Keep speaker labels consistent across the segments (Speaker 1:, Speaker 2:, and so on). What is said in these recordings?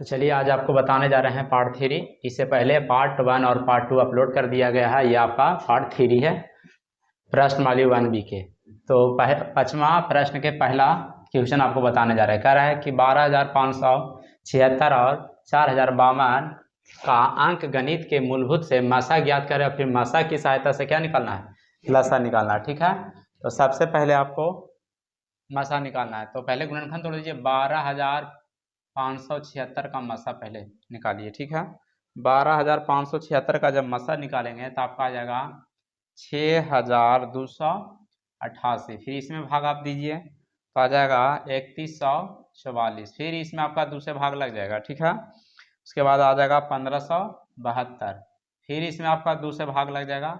Speaker 1: तो चलिए आज आपको बताने जा रहे हैं पार्ट थ्री। इससे पहले पार्ट वन और पार्ट टू अपलोड कर दिया गया है। ये आपका पार्ट थ्री है प्रश्नमाली 1B के। तो पांचवा प्रश्न के पहला क्वेश्चन आपको बताने जा रहा है। कह रहा है कि 12,576 और 4,052 का अंक गणित के मूलभूत से मसा ज्ञात करें और फिर मसा की सहायता से क्या निकालना है, लसा निकालना है। ठीक है, तो सबसे पहले आपको मसा निकालना है। तो पहले गुणनखंड तोड़ दीजिए। 12,576 का मसा पहले निकालिए। ठीक है, 12,576 का जब मसा निकालेंगे तो आपका आ जाएगा 6,288। फिर इसमें भाग आप दीजिए तो आ जाएगा 3,144। फिर इसमें आपका दूसरे भाग लग जाएगा। ठीक है, उसके बाद आ जाएगा 1,572। फिर इसमें आपका दूसरे भाग लग जाएगा।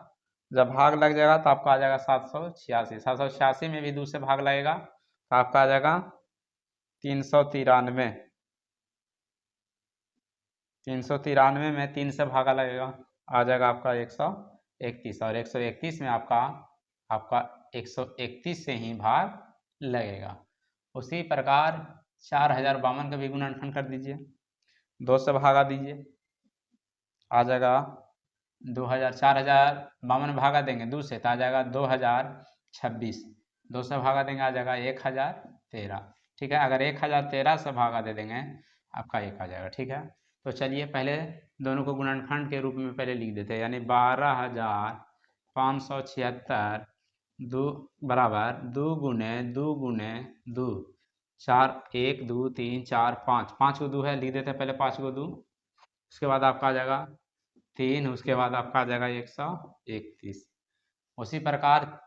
Speaker 1: जब भाग लग जाएगा तो आपका आ जाएगा 786। 786 में भी दूसरे भाग लगेगा तो आपका आ जाएगा 393। 393 में 3 से भागा लगेगा, आ जाएगा आपका 131। और 131 में आपका 131 से ही भाग लगेगा। उसी प्रकार 4,052 का भी गुणनखंड कर दीजिए। 2 से भागा दीजिए, आ जाएगा 2,000। 4,052 भागा देंगे 2 से तो आ जाएगा 2,026। 2 से भागा देंगे आ जाएगा 1,013। ठीक है, अगर 1,013 से भागा दे देंगे आपका 1 आ जाएगा। ठीक है, तो चलिए पहले दोनों को गुणनखंड के रूप में पहले लिख देते हैं। यानी 12,576 2 बराबर 2 गुने 2 गुने 2 4 1 2 3 4 5 5 को 2 है, लिख देते हैं पहले 5 को 2। उसके बाद आपका आ जाएगा 3। उसके बाद आपका आ जाएगा 131। उसी प्रकार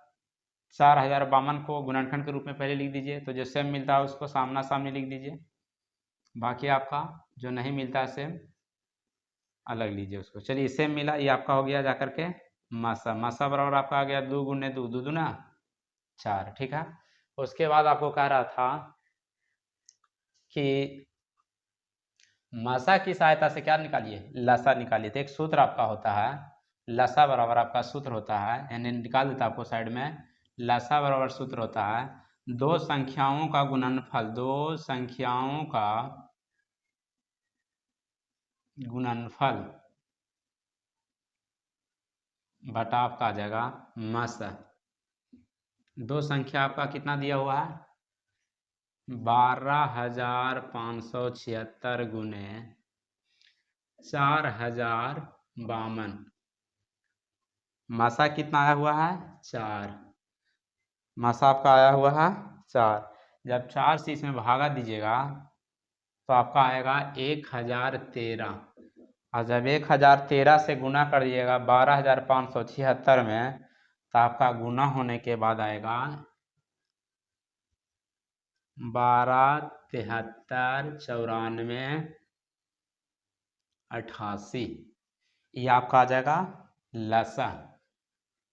Speaker 1: 4,052 को गुणनखंड के रूप में पहले लिख दीजिए। तो जो सेम मिलता है उसको सामना सामने लिख दीजिए। बाकी आपका जो नहीं मिलता है सेम अलग लीजिए उसको। चलिए सेम मिला, ये आपका हो गया जाकर के मसा। मसा बराबर आपका आ गया 2 गुने 2 2 दूना 4। ठीक है, उसके बाद आपको कह रहा था कि मसा की सहायता से क्या निकालिए, लसा निकालिए। तो एक सूत्र आपका होता है, लसा बराबर आपका सूत्र होता है, यानी निकाल देता आपको साइड में। लसा बराबर सूत्र होता है दो संख्याओं का गुणनफल। दो संख्याओं का गुणनफल बटा आपका आ जाएगा मसा। दो संख्या आपका कितना दिया हुआ है, 12,576 गुने 4,052। मसा कितना आया हुआ है 4। मसा आपका आया हुआ है 4। जब 4 से इसमें भागा दीजिएगा तो आपका आएगा 1,013। और जब 1,013 से गुना कर दिएगा 12,576 में तो आपका गुना होने के बाद आएगा 12 73 94 88। ये आपका आ जाएगा लसा।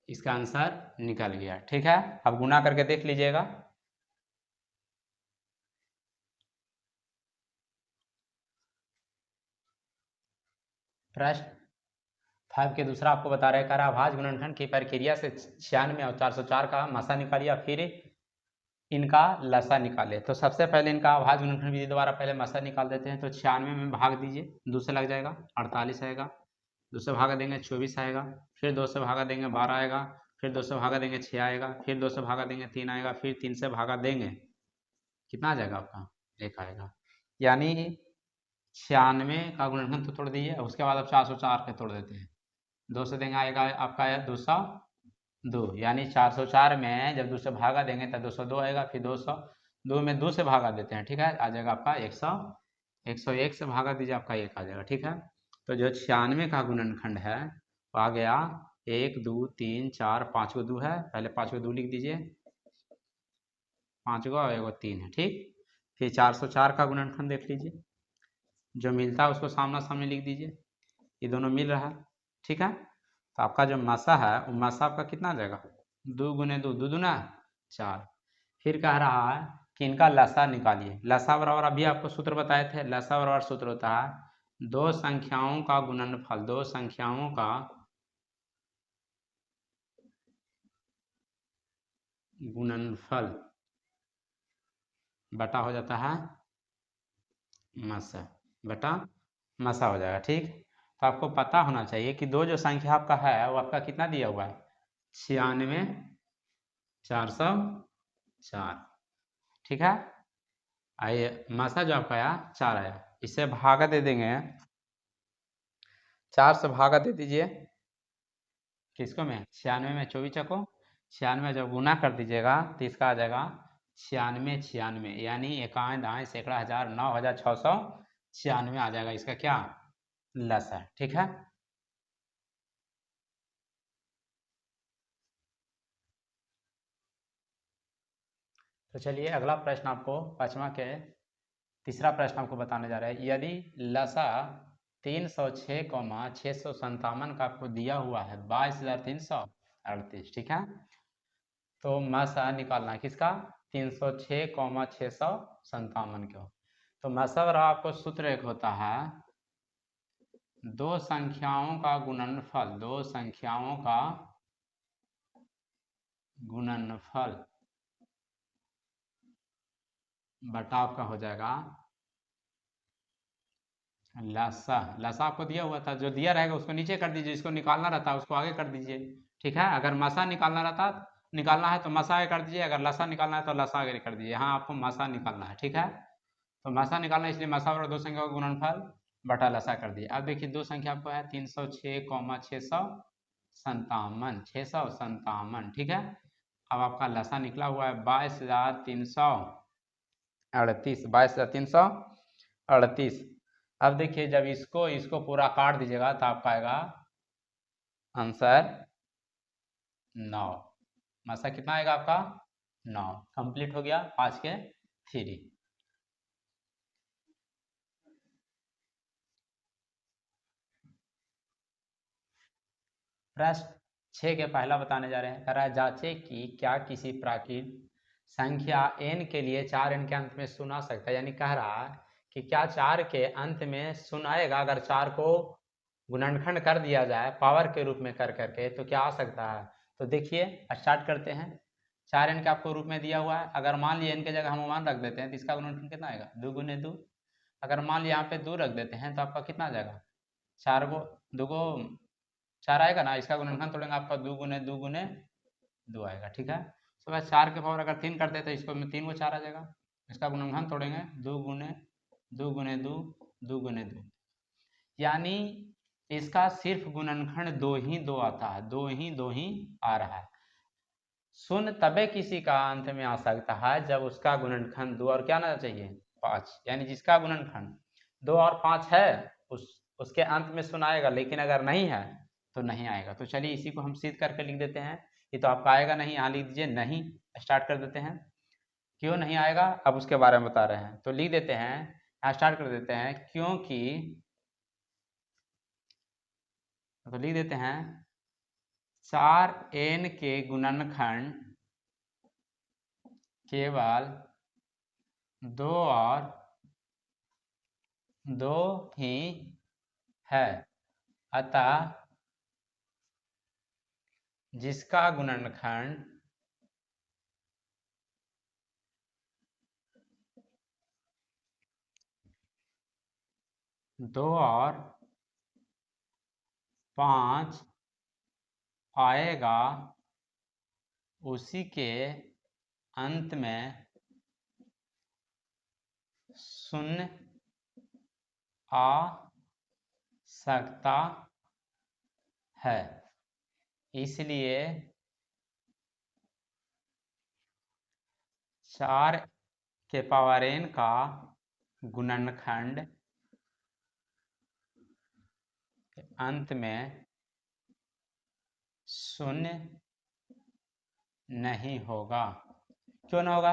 Speaker 1: इसका आंसर निकल गया। ठीक है, अब गुना करके देख लीजिएगा। प्रश्न 5 के दूसरा आपको बता रहे हैं, अभाज्य गुणनखंड की प्रक्रिया से 96 और 404 का मसा निकालिए, फिर इनका लसा निकाले। तो सबसे पहले इनका अभाज्य गुणनखंड विधि द्वारा पहले मसा निकाल देते हैं। तो 96 में भाग दीजिए, 2 से लग जाएगा 48 आएगा। 2 से भागा देंगे 24 आएगा। फिर 2 से भागा देंगे 12 आएगा। फिर 2 से भागा देंगे 6 आएगा। फिर 2 से भागा देंगे 3 आएगा। फिर 3 से भागा देंगे कितना आ जाएगा आपका 1 आएगा। यानी 96 का गुणनखंड तो तोड़ दीजिए, उसके बाद आप 404 के तोड़ देते हैं। 2 से देंगे आएगा आपका 202। यानी 404 में जब 2 से भागा देंगे तो 202 आएगा। फिर 202 में 2 से भागा देते हैं। ठीक है, आ जाएगा आपका 101 से भागा दीजिए, आपका 1 आ जाएगा। ठीक है, तो जो 96 का गुणनखंड है वो आ गया 1 2 3 4 5 को 2 है, पहले 5 को 2 लिख दीजिए, 5 को 1 3 है। ठीक, फिर 404 का गुणनखंड देख लीजिए, जो मिलता है उसको सामना सामने लिख दीजिए। ये दोनों मिल रहा है। ठीक है, तो आपका जो मसा है वो मसा आपका कितना आ जाएगा 2 गुने 2 2 दूना 4। फिर कह रहा है कि इनका लसा निकालिए। लसा बराबर अभी आपको सूत्र बताए थे, लसा बराबर सूत्र होता है दो संख्याओं का गुणनफल। दो संख्याओं का गुणनफल बटा हो जाता है मसा। बटा मसा हो जाएगा। ठीक, तो आपको पता होना चाहिए कि दो जो संख्या आपका है वो आपका कितना दिया हुआ है, 96,404। ठीक है, आइए मसा जो आपका आया 4 आया, इसे भागा दे देंगे, 4 से भागा दे दीजिए किसको में, 96 में 24 चको 96 जब गुना कर दीजिएगा तो इसका आ जाएगा 96 यानी 51 दाएं सैकड़ा हजार 9696 आ जाएगा इसका क्या लसा। ठीक है, तो चलिए अगला प्रश्न आपको पांचवा के तीसरा प्रश्न आपको बताने जा रहा है। यदि लसा 306,657 का आपको दिया हुआ है 22,338। ठीक है, तो मसा निकालना है किसका, 306,657 का। तो मसा और आपको सूत्र एक होता है दो संख्याओं का गुणनफल, दो संख्याओं का गुणनफल बटा आपका हो जाएगा लसा। लसा आपको दिया हुआ था, जो दिया रहेगा उसको नीचे कर दीजिए, इसको निकालना रहता है उसको आगे कर दीजिए। ठीक है, अगर मसा निकालना है तो मसा आगे कर दीजिए, अगर लसा निकालना है तो लसा आगे कर दीजिए। यहाँ आपको मसा निकालना है। ठीक है, तो मसा निकालना है, इसलिए मसा और दो संख्या का गुणनफल बटा लसा कर दिए। अब देखिए दो संख्या आपको है 306,657, 657। ठीक है, अब आपका लसा निकला हुआ है 22,338, 22,338। अब देखिए जब इसको इसको पूरा काट दीजिएगा तो आपका आएगा आंसर 9। मसा कितना आएगा आपका 9। कंप्लीट हो गया 5 के 3। प्रश्न 6 के पहला बताने जा रहे हैं, कह रहा है जांचे कि क्या किसी प्राकृत संख्या n के लिए 4n के अंत में शून्य आ सकता है। यानी कह रहा है कि क्या 4 के अंत में शून्य आएगा, अगर 4 को गुणनखंड कर दिया जाए पावर के रूप में कर करके तो क्या आ सकता है। तो देखिए स्टार्ट करते हैं। 4n के आपको रूप में दिया हुआ है, अगर मान लिया n के जगह हम 1 रख देते हैं तो इसका गुणनखंड कितना आएगा 2 गुने 2। अगर मान लिया यहाँ पे 2 रख देते हैं तो आपका कितना आ जाएगा 4 गो 2 गो 4 आएगा ना, इसका गुणनखंड तोड़ेंगे आपका 2 गुने 2 गुने 2 आएगा। ठीक है, तो बस 4 के पावर अगर 3 करते तो इसको में 3 को 4 आ जाएगा, इसका गुणनखंड तोड़ेंगे 2 गुने 2 गुने 2 2 गुने 2, यानी इसका सिर्फ गुणनखंड 2 ही 2 आता है, 2 ही आ रहा है। शून्य तबे किसी का अंत में आ सकता है जब उसका गुणनखंड 2 और क्या आना चाहिए 5, यानी जिसका गुणनखंड 2 और 5 है उसके अंत में शून्य आएगा, लेकिन अगर नहीं है तो नहीं आएगा। तो चलिए इसी को हम सिद्ध करके लिख देते हैं। ये तो आपका आएगा नहीं, यहाँ लिख दीजिए नहीं। स्टार्ट कर देते हैं, क्यों नहीं आएगा अब उसके बारे में बता रहे हैं, तो लिख देते हैं, यहाँ स्टार्ट कर देते हैं क्योंकि, तो लिख देते हैं 4n के गुणनखंड केवल 2 और 2 ही है, अतः जिसका गुणनखंड 2 और 5 आएगा उसी के अंत में शून्य आ सकता है। इसलिए 4 के पावर n का गुणनखंड अंत में शून्य नहीं होगा। क्यों ना होगा,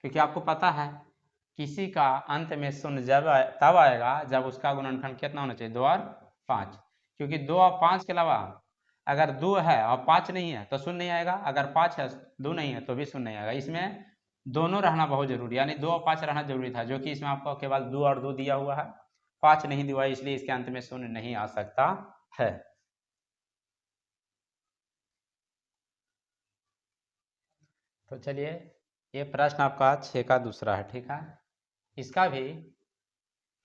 Speaker 1: क्योंकि आपको पता है किसी का अंत में शून्य तब आएगा जब उसका गुणनखंड कितना होना चाहिए 2 और 5, क्योंकि 2 और 5 के अलावा अगर 2 है और 5 नहीं है तो शून्य नहीं आएगा, अगर 5 है 2 नहीं है तो भी शून्य नहीं आएगा। इसमें दोनों रहना बहुत जरूरी, यानी 2 और 5 रहना जरूरी था, जो कि इसमें आपको केवल 2 और 2 दिया हुआ है, 5 नहीं दिया, इसलिए इसके अंत में शून्य नहीं आ सकता है। तो चलिए ये प्रश्न आपका 6 का दूसरा है। ठीक है, इसका भी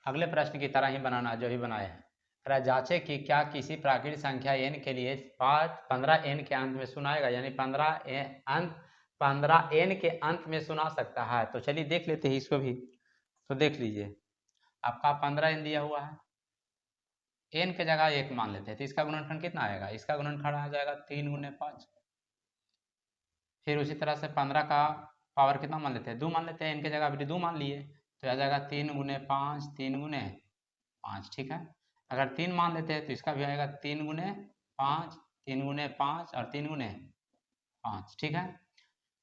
Speaker 1: अगले प्रश्न की तरह ही बनाना जो ही बनाए हैं। जांचे कि क्या किसी प्राकृतिक संख्या n के लिए 15 n के अंत में शून्य आएगा, यानी 15 n के अंत में शून्य आ सकता है। तो चलिए देख लेते हैं इसको भी। तो देख लीजिए, आपका 15 n दिया हुआ है, n के जगह 1 मान लेते हैं, तो इसका गुणनखंड कितना आएगा, इसका गुणनखंड आ जाएगा 3 × 5। फिर उसी तरह से 15 का पावर कितना मान लेते हैं, 2 मान लेते हैं, n के जगह अभी 2 मान लिए, तो आ जाएगा 3 × 5, 3 × 5, ठीक है। अगर 3 मान लेते हैं तो इसका भी आएगा 3 × 5, 3 × 5 और 3 × 5, ठीक है।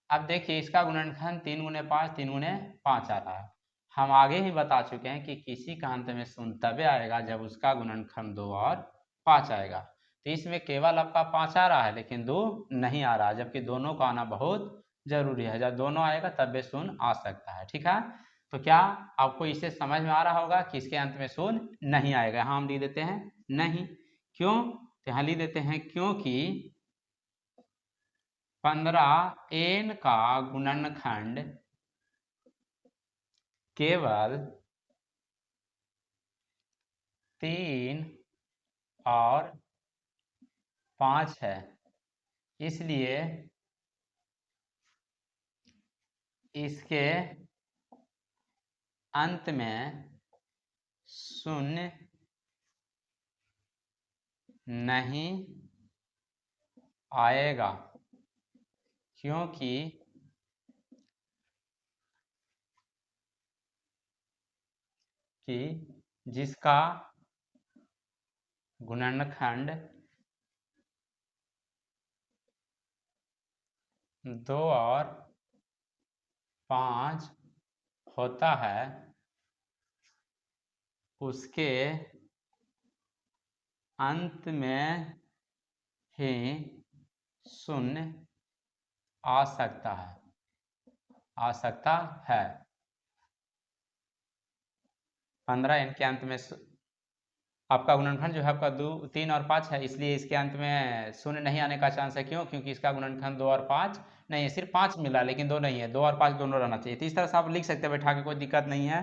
Speaker 1: अब देखिए इसका गुणनखंड 3 × 5, 3 × 5 आ रहा है। हम आगे ही बता चुके हैं कि किसी का अंत में शून्य तभी आएगा जब उसका गुणनखंड 2 और 5 आएगा। तो इसमें केवल आपका 5 आ रहा है लेकिन 2 नहीं आ रहा, जबकि दोनों का आना बहुत जरूरी है। जब दोनों आएगा तब भी शून्य आ सकता है, ठीक है। तो क्या आपको इसे समझ में आ रहा होगा कि इसके अंत में शून्य नहीं आएगा। यहाँ हम लिख देते हैं नहीं, क्यों, तो यहाँ लिख देते हैं क्योंकि 15 n का गुणनखंड केवल 3 और 5 है, इसलिए इसके अंत में शून्य नहीं आएगा, क्योंकि जिसका गुणनखंड 2 और 5 होता है उसके अंत में ही शून्य आ सकता है। 15 n के अंत में आपका गुणनखंड जो है आपका 2, 3 और 5 है, इसलिए इसके अंत में शून्य नहीं आने का चांस है। क्यों, क्योंकि इसका गुणनखंड 2 और 5 नहीं है, सिर्फ 5 मिला लेकिन 2 नहीं है, 2 और 5 दोनों रहना चाहिए। तो इस तरह से आप लिख सकते हैं बैठा के, कोई दिक्कत नहीं है,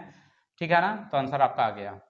Speaker 1: ठीक है ना। तो आंसर आपका आ गया।